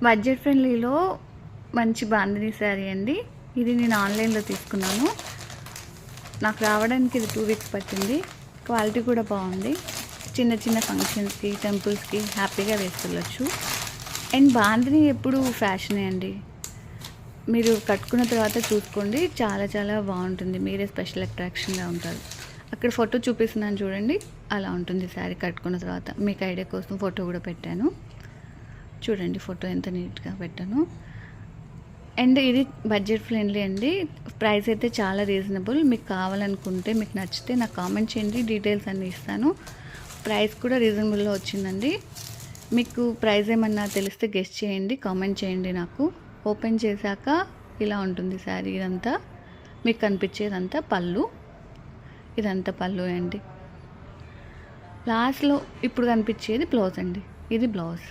Budget ఫ్రెండ్లీలో మంచి బాందినీ శారీ అండి. ఇది నేను ఆన్లైన్లో తీసుకున్నాను. నాకు రావడానికి ఇది 2 వీక్స్ పట్టింది. క్వాలిటీ కూడా బాగుంది. చిన్న చిన్న ఫంక్షన్స్కి, టెంపుల్స్కి హ్యాపీగా వేసుకెళ్ళచ్చు. అండ్ బాందినీ ఎప్పుడు ఫ్యాషనే అండి. మీరు కట్టుకున్న తర్వాత చూసుకోండి, చాలా చాలా బాగుంటుంది. మీరే స్పెషల్ అట్రాక్షన్గా ఉంటారు. అక్కడ ఫోటో చూపిస్తున్నాను చూడండి, అలా ఉంటుంది శారీ కట్టుకున్న తర్వాత. మీకు ఐడియా కోసం ఫోటో కూడా పెట్టాను చూడండి. ఫోటో ఎంత నీట్గా పెట్టాను. అండ్ ఇది బడ్జెట్ ఫ్రెండ్లీ అండి. ప్రైస్ అయితే చాలా రీజనబుల్. మీకు కావాలనుకుంటే, మీకు నచ్చితే నాకు కామెంట్ చేయండి, డీటెయిల్స్ అన్నీ ఇస్తాను. ప్రైస్ కూడా రీజనబుల్లో వచ్చిందండి. మీకు ప్రైస్ ఏమన్నా తెలిస్తే గెస్ట్ చేయండి, కామెంట్ చేయండి నాకు. ఓపెన్ చేశాక ఇలా ఉంటుంది శారీ. ఇదంతా మీకు కనిపించేదంతా పళ్ళు. ఇదంతా పళ్ళు అండి. లాస్ట్లో ఇప్పుడు కనిపించేది బ్లౌజ్ అండి. ఇది బ్లౌజ్.